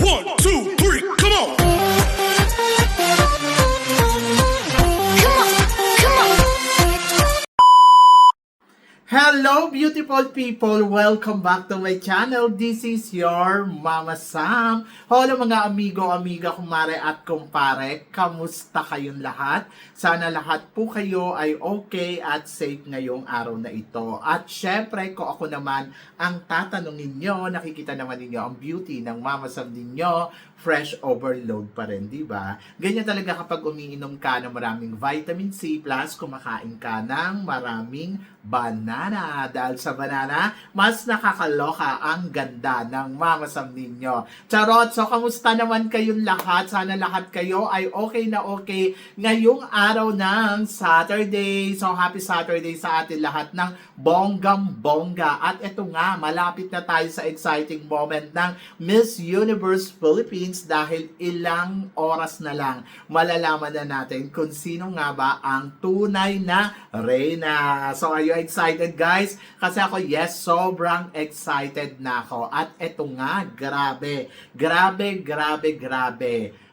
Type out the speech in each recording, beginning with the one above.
1, 2, 3, come on! Hello beautiful people! Welcome back to my channel. This is your Mama Sam. Hello mga amigo, amiga, kumare at kumpare. Kamusta kayong lahat? Sana lahat po kayo ay okay at safe ngayong araw na ito. At syempre, kung ako naman ang tatanungin nyo, nakikita naman ninyo ang beauty ng Mama Sam ninyo, fresh overload pa rin, di ba? Ganyan talaga kapag umiinom ka ng maraming vitamin C plus kumakain ka ng maraming banana. Dahil sa banana, mas nakakaloka ang ganda ng Mama Sam ninyo. Charot! So, kamusta naman kayong lahat? Sana lahat kayo ay okay na okay ngayong araw ng Saturday. So, happy Saturday sa atin lahat ng bonggang-bongga. At ito nga, malapit na tayo sa exciting moment ng Miss Universe Philippines dahil ilang oras na lang malalaman na natin kung sino nga ba ang tunay na reyna. So, are you excited, guys? Kasi ako, yes, sobrang excited na ako. At ito nga, grabe.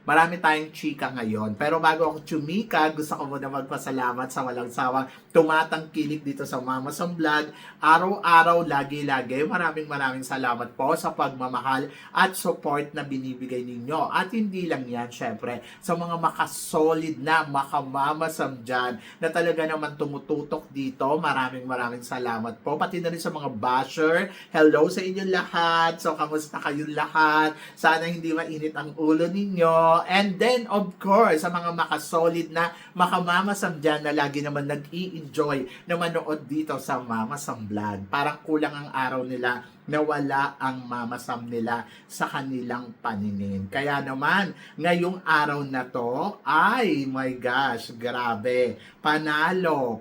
Marami tayong chika ngayon. Pero bago ako chumika, gusto ko muna magpasalamat sa walang sawang tumatangkilik dito sa Mama Sam Vlog. Araw-araw, lagi-lagi. Maraming salamat po sa pagmamahal at support na binibigay ninyo. At hindi lang yan, syempre, sa mga makasolid na makamama Sam dyan na talaga naman tumututok dito. Maraming salamat po. Pati na rin sa mga basher. Hello sa inyo lahat. So, kamusta kayong lahat? Sana hindi mainit ang ulo ninyo. And then, of course, sa mga makasolid na makamama Sam dyan na lagi naman nag-i-enjoy na manood dito sa Mama Sam Vlog. Parang kulang ang araw nila na wala ang Mama Sam nila sa kanilang paningin. Kaya naman, ngayong araw na to, ay, my gosh, grabe. Panalo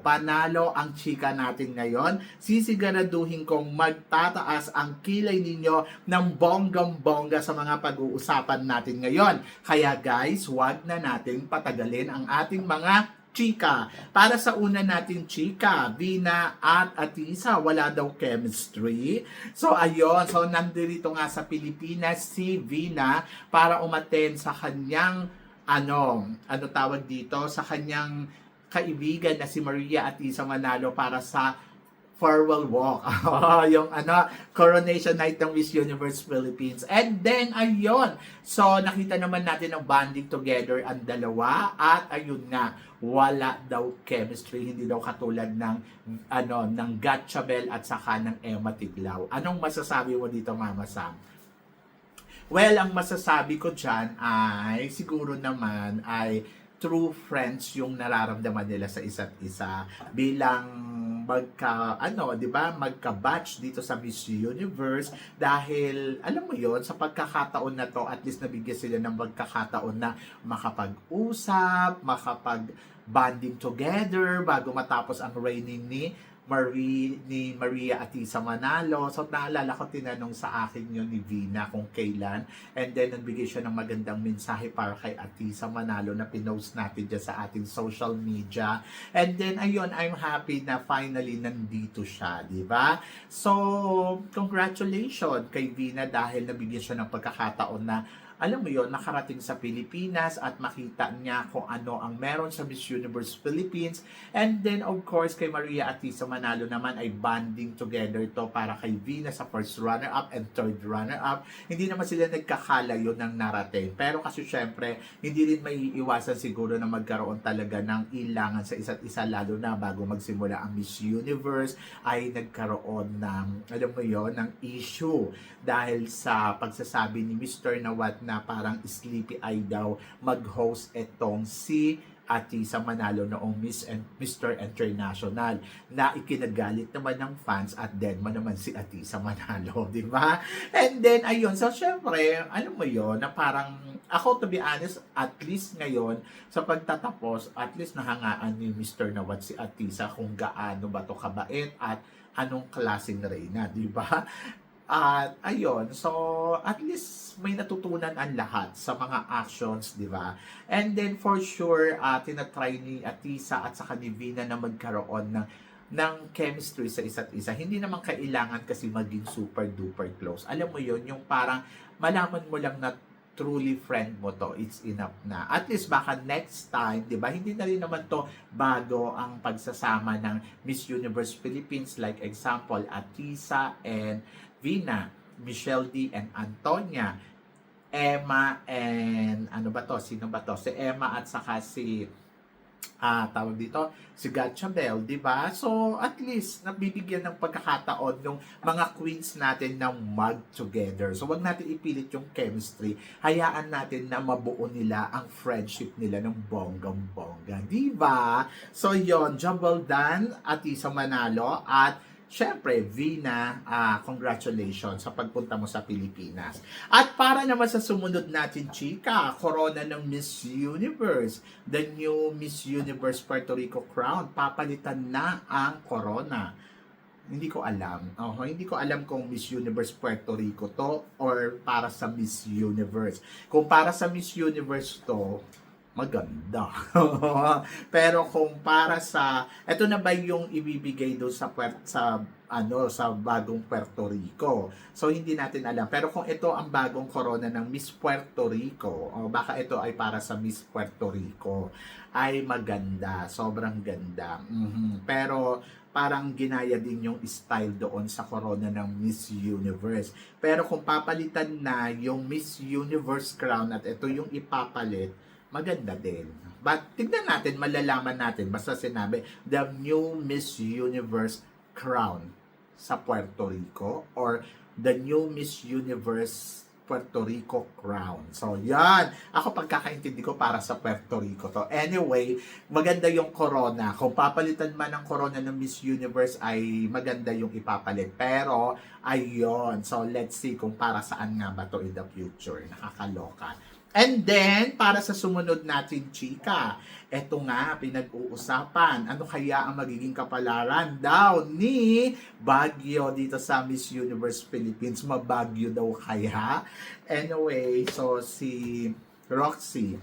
ang chika natin ngayon. Sisiguraduhin kong magtataas ang kilay ninyo ng bonggang-bongga sa mga pag-uusapan natin ngayon. Kaya guys, wag na nating patagalin ang ating mga chika. Para sa una nating chika, Vina at Atisa, wala daw chemistry. So, ayun. So, nandito nga sa Pilipinas si Vina para umattend sa kanyang, ano tawag dito, sa kanyang kaibigan na si Maria Atisa Manalo para sa farewell walk. Yung coronation night ng Miss Universe Philippines. And then, ayun. So, nakita naman natin ang bonding together ang dalawa. At ayun nga, wala daw chemistry. Hindi daw katulad ng, ng Gatchabel at saka ng Emma Tiglao. Anong masasabi mo dito, Mama Sam? Well, ang masasabi ko dyan ay, siguro naman ay true friends yung nararamdaman nila sa isa't isa bilang magka-batch dito sa Miss Universe dahil alam mo yon sa pagkakataon na to, at least nabigyan sila ng pagkakataon na makapag-usap, makapag-bonding together bago matapos ang reigning ni Maria Atisa Manalo. So, naalala ko, tinanong sa akin yun ni Vina kung kailan. And then, nagbigay siya ng magandang mensahe para kay Atisa Manalo na pinost natin dyan sa ating social media. And then, ayun, I'm happy na finally nandito siya, di ba? So, congratulations kay Vina dahil nabigyan siya ng pagkakataon na alam mo yon, nakarating sa Pilipinas at makita niya kung ano ang meron sa Miss Universe Philippines. And then, of course, kay Maria Atisa Manalo naman ay bonding together to para kay Vina sa first runner-up and third runner-up. Hindi naman sila nagkakalayo ng narating. Pero kasi syempre, hindi rin may iiwasan siguro na magkaroon talaga ng ilangan sa isa't isa, lalo na bago magsimula ang Miss Universe ay nagkaroon ng, alam mo yon, ng issue dahil sa pagsasabi ni Mr. Nawat na parang sleepy eye daw mag-host etong si Atisa Manalo noong Miss and Mr. International na ikinagalit naman ng fans at dead man naman si Atisa Manalo, di ba? And then, ayun, so syempre, alam mo yon na parang, ako to be honest, at least ngayon, sa pagtatapos, at least nahangaan ni Mr. Nawat si Atisa kung gaano ba to kabait at anong klaseng reyna, di ba? At ayun, so at least may natutunan ang lahat sa mga actions, di ba? And then for sure, tinatry ni Atisa at saka ni Vina na magkaroon ng chemistry sa isa't isa. Hindi naman kailangan kasi maging super duper close. Alam mo yon, yung parang malaman mo lang na truly friend mo to, it's enough na. At least baka next time, di ba, hindi na rin naman to bago ang pagsasama ng Miss Universe Philippines. Like example, Atisa and Vina, Michelle D and Antonia, Emma and ano ba to? Sino ba to? Si Emma at saka si tawag dito, si Gatchabel, di ba? So, at least, nabibigyan ng pagkakataon yung mga queens natin ng mag together. So, wag natin ipilit yung chemistry. Hayaan natin na mabuo nila ang friendship nila ng bonggang-bongga. Di ba? So, yon, Jabal Dan, Atisa Manalo, at syempre, Vina, congratulations sa pagpunta mo sa Pilipinas. At para naman sa sumunod natin, chika, corona ng Miss Universe. The new Miss Universe Puerto Rico crown. Papalitan na ang corona. Hindi ko alam. Hindi ko alam kung Miss Universe Puerto Rico to or para sa Miss Universe. Kung para sa Miss Universe to, maganda. Pero kung para sa eto na ba yung ibibigay doon sa bagong Puerto Rico. So hindi natin alam. Pero kung ito ang bagong corona ng Miss Puerto Rico, o baka ito ay para sa Miss Puerto Rico, ay maganda, sobrang ganda. Pero parang ginaya din yung style doon sa corona ng Miss Universe. Pero kung papalitan na yung Miss Universe crown at ito yung ipapalit, maganda din. But tignan natin, malalaman natin, basta sinabi, the new Miss Universe crown sa Puerto Rico or the new Miss Universe Puerto Rico crown. So, yan. Ako pagkakaintindi ko para sa Puerto Rico to. Anyway, maganda yung corona. Kung papalitan man ang corona ng Miss Universe ay maganda yung ipapalit. Pero, ayun. So, let's see kung para saan nga ba to in the future. Nakakaloka. And then, para sa sumunod natin, chika, eto nga, pinag-uusapan, ano kaya ang magiging kapalaran daw ni Baguio dito sa Miss Universe Philippines? Mabagyo daw kaya? Anyway, so si Roxy,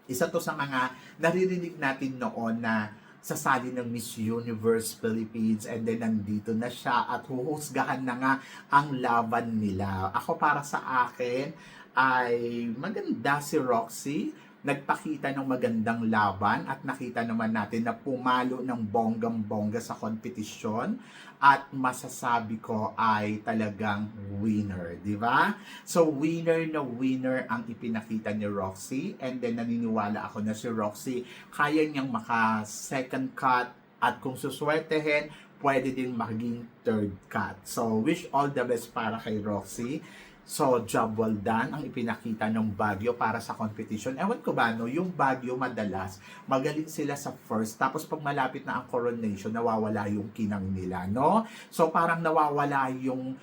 isa to sa mga naririnig natin noon na sasali ng Miss Universe Philippines and then nandito na siya at huhusgahan na nga ang laban nila. Ako para sa akin, ay maganda si Roxy, nagpakita ng magandang laban at nakita naman natin na pumalo ng bonggang-bongga sa kompetisyon at masasabi ko ay talagang winner, di ba? So winner na winner ang ipinakita ni Roxy and then naniniwala ako na si Roxy kaya niyang maka second cut at kung suswertehin, pwede din maging third cut. So wish all the best para kay Roxy. So, job well done ang ipinakita ng Baguio para sa competition. Ewan ko ba, no, yung Baguio madalas, magaling sila sa first, tapos pag malapit na ang coronation, nawawala yung kinang nila, no? So, parang nawawala yung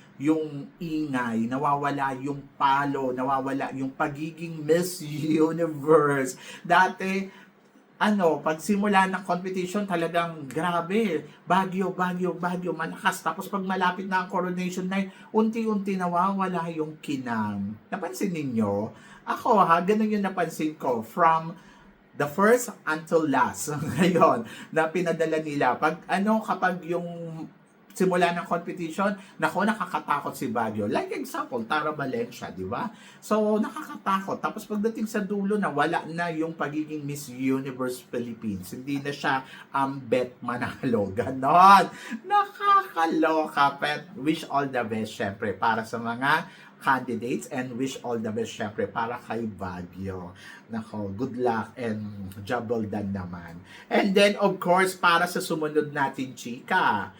ingay, nawawala yung palo, nawawala yung pagiging Miss Universe. Dati, pagsimula ng competition talagang grabe. Baguio, malakas. Tapos pag malapit na ang coronation night, unti-unti nawawala yung kinang. Napansin ninyo? Ako ganun yung napansin ko. From the first until last. Ngayon, na pinadala nila. Kapag yung simula ng competition, nakakatakot si Baguio. Like example, Tara Valencia, di ba? So, nakakatakot. Tapos pagdating sa dulo na wala na yung pagiging Miss Universe Philippines. Hindi na siya bet manalo. Ganon. Nakakaloka. But wish all the best, syempre, para sa mga candidates and wish all the best, syempre, para kay Baguio. Nako, good luck and job well done naman. And then, of course, para sa sumunod natin, chika,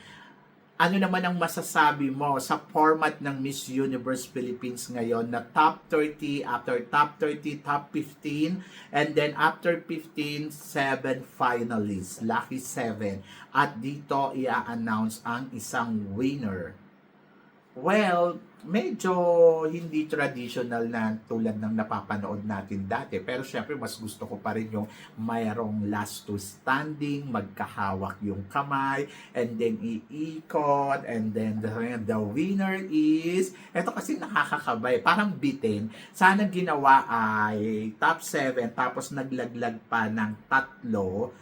ano naman ang masasabi mo sa format ng Miss Universe Philippines ngayon na top 30, after top 30, top 15, and then after 15, 7 finalists, lucky 7. At dito i-announce ang isang winner. Well, medyo hindi traditional na tulad ng napapanood natin dati. Pero syempre, mas gusto ko pa rin yung mayroong last two standing, magkahawak yung kamay, and then iikot, and then the winner is, eto kasi nakakakabay, parang bitin. Sana ginawa ay top 7, tapos naglaglag pa ng tatlo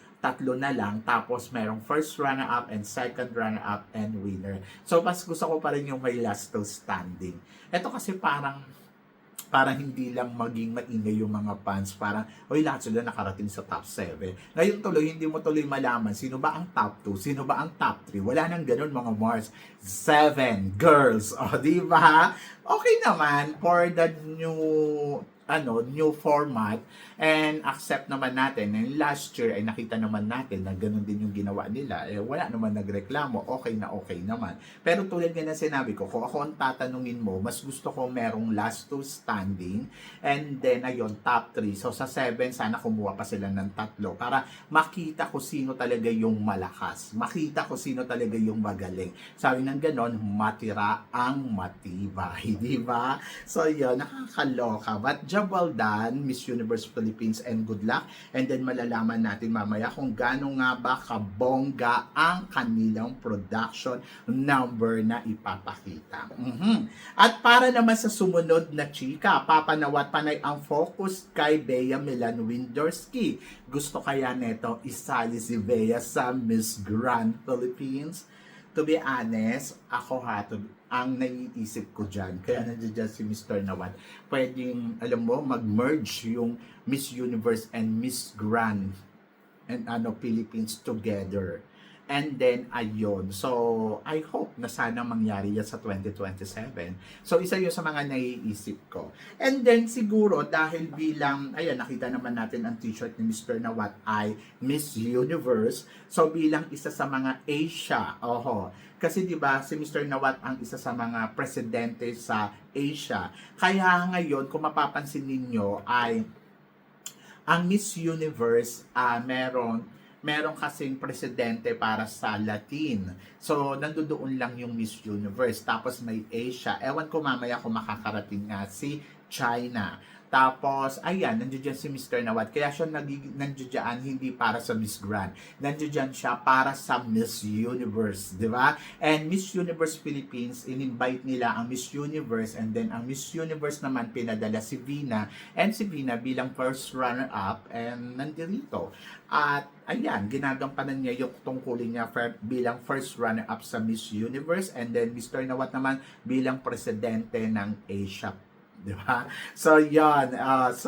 na lang, tapos merong first runner-up and second runner-up and winner. So, mas gusto ko pa rin yung may last two standing. Ito kasi parang para hindi lang maging maingay yung mga fans, parang, oy, lahat sila nakarating sa top 7. Ngayon tuloy, hindi mo tuloy malaman sino ba ang top 2, sino ba ang top 3. Wala nang ganun mga Mars. 7 girls. O, di ba? Okay naman for the new format, and accept naman natin. And last year ay nakita naman natin na ganun din yung ginawa nila. Wala naman nagreklamo, okay naman. Pero tulad nga na sinabi ko, kung ako ang tatanungin mo, mas gusto ko merong last two standing, and then ayun, top 3. So sa 7, sana kumuha pa sila ng 3 para makita ko sino talaga yung malakas. Makita ko sino talaga yung magaling. Sabi ng ganon, matira ang matibay. Di ba? So yun, nakakaloka. But job well done, Miss Universe Philippines, and good luck. And then malalaman natin mamaya kung gaano nga ba kabongga ang kanilang production number na ipapakita. At para naman sa sumunod na chika, papanawat panay ang focus kay Bea Milan Windorski. Gusto kaya neto isali si Bea sa Miss Grand Philippines? To be honest, ako ang naiisip ko dyan, kaya nandiyan si Mr. Nawat, pwedeng, alam mo, mag-merge yung Miss Universe and Miss Grand and Philippines together. And then, ayun. So, I hope na sana mangyari yan sa 2027. So, isa yun sa mga naiisip ko. And then, siguro, dahil bilang, ayan, nakita naman natin ang t-shirt ni Mr. Nawat ay Miss Universe. So, bilang isa sa mga Asia, kasi 'di ba si Mr. Nawat ang isa sa mga presidente sa Asia. Kaya ngayon kung mapapansin ninyo ay ang Miss Universe meron kasing presidente para sa Latin. So nandoon lang yung Miss Universe. Tapos may Asia. Ewan ko mamaya kung makakarating nga si China. Tapos, ayan, nandiyan si Mr. Nawat. Kaya siya nandiyan hindi para sa Miss Grand. Nandiyan siya para sa Miss Universe, di ba? And Miss Universe Philippines, in-invite nila ang Miss Universe, and then ang Miss Universe naman pinadala si Vina, and si Vina bilang first runner-up, and nandito. At, ayan, ginagampanan niya yung tungkulin niya bilang first runner-up sa Miss Universe, and then Mr. Nawat naman bilang presidente ng Asia. Di ba? So, yan. So,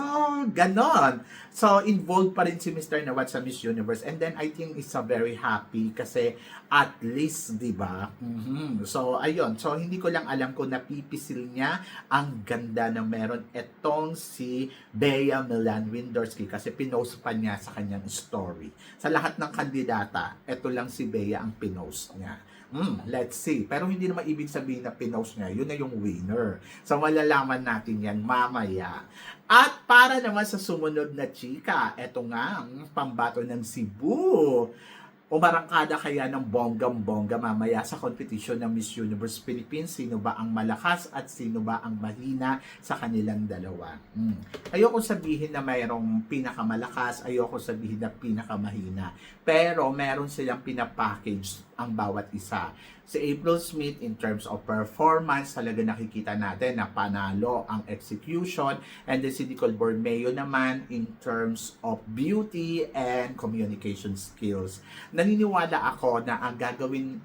ganon. So, involved pa rin si Mr. Nawat sa Miss Universe. And then, I think is very happy kasi at least, di ba? So, ayun. So, hindi ko lang alam kung napipisil niya ang ganda na meron etong si Bea Milan Windorski kasi pinost pa niya sa kanyang story. Sa lahat ng kandidata, eto lang si Bea ang pinost niya. Let's see. Pero hindi naman ibig sabihin na pinost niya, yun na yung winner. So, malalaman natin yan mamaya. At para naman sa sumunod na chika, eto nga, pambato ng Cebu. Umarangkada kaya ng bonggang-bongga mamaya sa competition ng Miss Universe Philippines. Sino ba ang malakas at sino ba ang mahina sa kanilang dalawa? Ayoko sabihin na mayroong pinakamalakas, ayoko sabihin na pinakamahina. Pero meron silang pinapackage ang bawat isa. Si April Smith, in terms of performance, talaga nakikita natin na panalo ang execution. And then si Nicole Bormeo naman, in terms of beauty and communication skills. Naniniwala ako na ang gagawin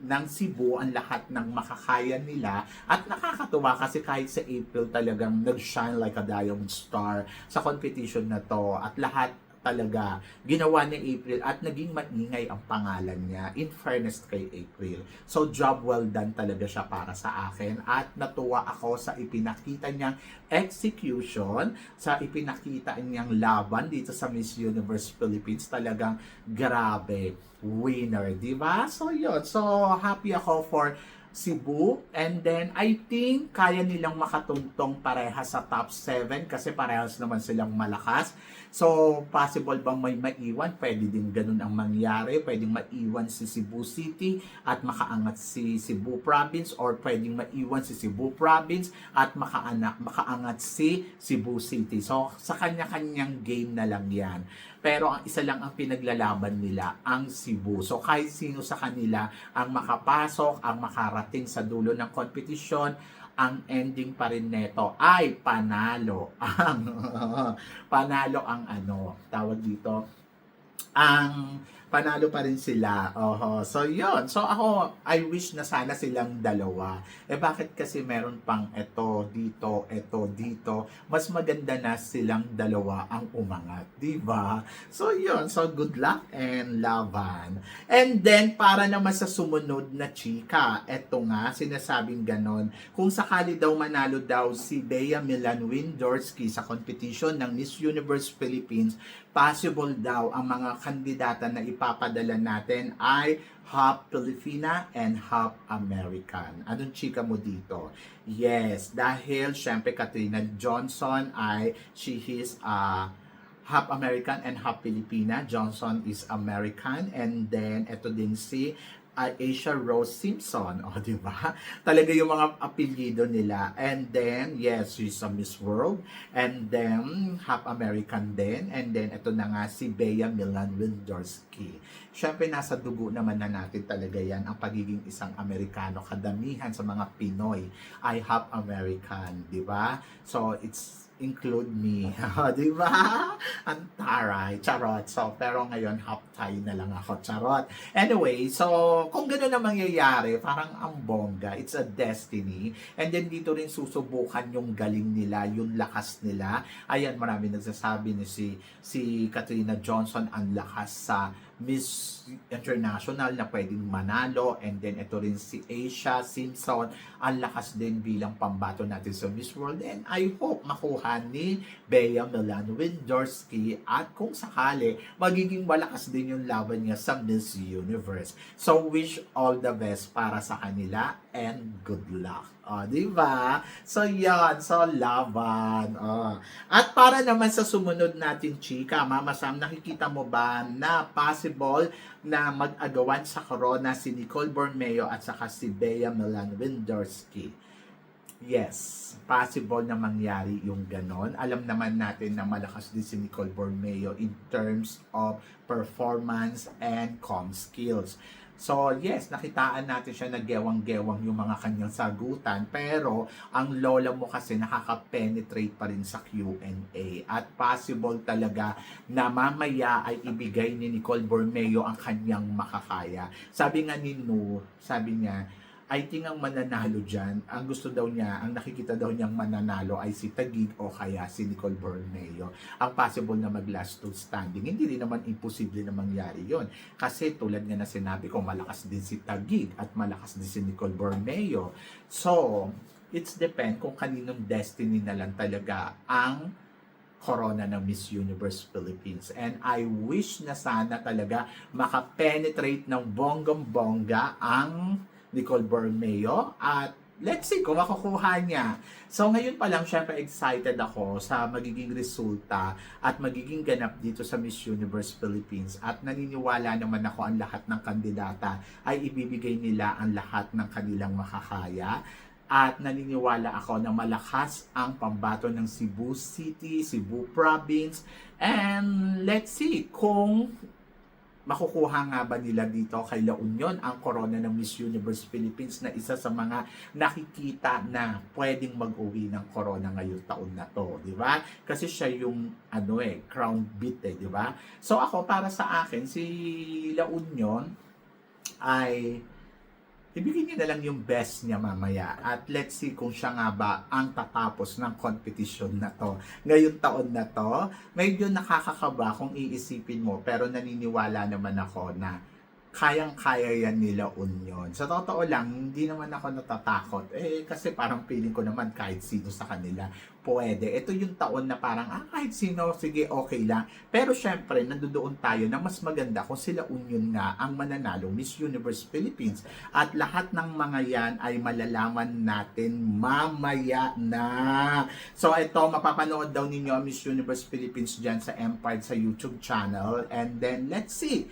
ng Cebu ang lahat ng makakaya nila, at nakakatuwa kasi kahit sa April talagang nag-shine like a diamond star sa competition na to, at lahat talaga ginawa ni April at naging maingay ang pangalan niya, in fairness kay April. So job well done talaga siya para sa akin, at natuwa ako sa ipinakita niyang execution, sa ipinakita niyang laban dito sa Miss Universe Philippines. Talagang grabe, winner, di ba? So yun, so happy ako for Cebu, and then I think kaya nilang makatungtong parehas sa top 7 kasi parehas naman silang malakas. So, possible bang may maiwan? Pwede din ganun ang mangyari. Pwedeng maiwan si Cebu City at makaangat si Cebu Province, or pwedeng maiwan si Cebu Province at makaangat si Cebu City. So, sa kanya-kanyang game na lang yan. Pero ang isa lang ang pinaglalaban nila, ang Cebu. So kahit sino sa kanila ang makapasok, ang makarating sa dulo ng kompetisyon, ang ending pa rin neto ay panalo. Panalo ang tawag dito, ang Panalo pa rin sila. Oho. So, yun. So, ako, I wish na sana silang dalawa. Bakit kasi meron pang eto, dito. Mas maganda na silang dalawa ang umangat. Diba? So, yun. So, good luck and laban. And then, para naman sa sumunod na chika, eto nga, sinasabing ganon. Kung sakali daw manalo daw si Bea Milan-Windorski sa competition ng Miss Universe Philippines, possible daw ang mga kandidata na ipapadala natin ay half Filipina and half American. Anong chika mo dito? Yes, dahil syempre Katrina Johnson ay she is half American and half Filipina. Johnson is American, and then eto din si Asia Rose Simpson. O, di ba? Talaga yung mga apelyido nila. And then, yes, she's a Miss World. And then, half American din. And then, ito na nga si Bea Milan-Windorski. Siyempre, nasa dugo naman na natin talaga yan ang pagiging isang Amerikano. Kadamihan sa mga Pinoy ay half American. Di ba? So, it's include me. Di ba? Ang taray. Charot. So, pero ngayon, half Thai na lang ako. Charot. Anyway, so, kung gano'n na mangyayari, parang ang bongga. It's a destiny. And then, dito rin susubukan yung galing nila, yung lakas nila. Ayan, marami nagsasabi ni si Katrina Johnson, ang lakas sa Miss International na pwedeng manalo, and then ito rin si Asia Simpson, ang lakas din bilang pambato natin sa Miss World, and I hope makuha ni Bea Milan-Windorski, at kung sakali magiging malakas din yung laban niya sa Miss Universe. So wish all the best para sa kanila and good luck. Di ba? So yan, so laban. At para naman sa sumunod natin chika, Mama Sam, nakikita mo ba na possible na mag-agawan sa corona si Nicole Borromeo at saka si Bea Milan-Windorski? Yes, possible na mangyari yung ganon. Alam naman natin na malakas din si Nicole Borromeo in terms of performance and comm skills. So, yes, nakitaan natin siya na gewang-gewang yung mga kanyang sagutan, pero ang lola mo kasi nakaka-penetrate pa rin sa Q&A, at possible talaga na mamaya ay ibigay ni Nicole Borromeo ang kanyang makakaya. Sabi nga ni Nu, sabi niya, I think ang mananalo dyan, ang gusto daw niya, ang nakikita daw niyang mananalo ay si Taguig o kaya si Nicole Borromeo. Ang possible na mag-last two standing. Hindi rin naman imposible na mangyari yon. Kasi tulad nga na sinabi ko, malakas din si Taguig at malakas din si Nicole Borromeo. So, it's depend kung kaninong destiny na lang talaga ang corona ng Miss Universe Philippines. And I wish na sana talaga makapenetrate ng bonggang-bongga ang Nicole Borromeo, at let's see kung makukuha niya. So ngayon pa lang, syempre excited ako sa magiging resulta at magiging ganap dito sa Miss Universe Philippines, at naniniwala naman ako ang lahat ng kandidata ay ibibigay nila ang lahat ng kanilang makakaya, at naniniwala ako na malakas ang pambato ng Cebu City, Cebu Province, and let's see kung makukuha nga ba nila dito kay La Union ang corona ng Miss Universe Philippines, na isa sa mga nakikita na pwedeng mag-uwi ng corona ngayong taon na to, di ba? Kasi siya yung crown beat, di ba? So ako, para sa akin, si La Union ay ibigay niya na lang yung best niya mamaya, at let's see kung siya nga ba ang tatapos ng competition na to ngayong taon na to. Medyo nakakakaba kung iisipin mo, pero naniniwala naman ako na kayang-kaya yan nila Union. Sa totoo lang, hindi naman ako natatakot. Kasi parang feeling ko naman kahit sino sa kanila pwede. Ito yung taon na parang, kahit sino, sige, okay lang. Pero syempre, nandoon tayo na mas maganda kung sila Union nga ang mananalo Miss Universe Philippines. At lahat ng mga yan ay malalaman natin mamaya na. So, ito, mapapanood daw ninyo ang Miss Universe Philippines dyan sa Empire sa YouTube channel. And then, let's see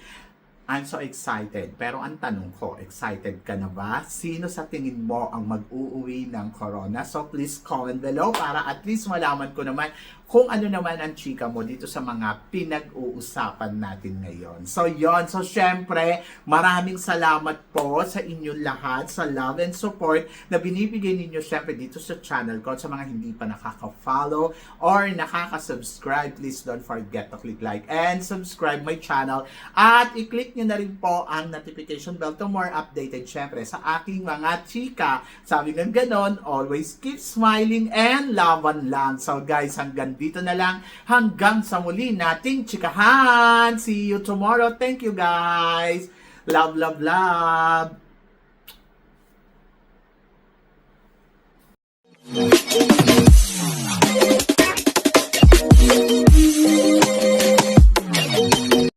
I'm so excited. Pero ang tanong ko, excited ka na ba? Sino sa tingin mo ang mag-uuwi ng corona? So please comment below para at least malaman ko naman kung ano naman ang chika mo dito sa mga pinag-uusapan natin ngayon. So yon, so syempre, maraming salamat po sa inyong lahat sa love and support na binibigay ninyo syempre dito sa channel ko. Sa mga hindi pa nakaka-follow or nakaka-subscribe, please don't forget to click like and subscribe my channel. At i-click nyo na rin po ang notification bell to more updated syempre sa aking mga chika. Sabi ng ganon, always keep smiling and laban lang. So guys, hanggang dito na lang. Hanggang sa muli nating chikahan. See you tomorrow. Thank you guys. Love, love, love.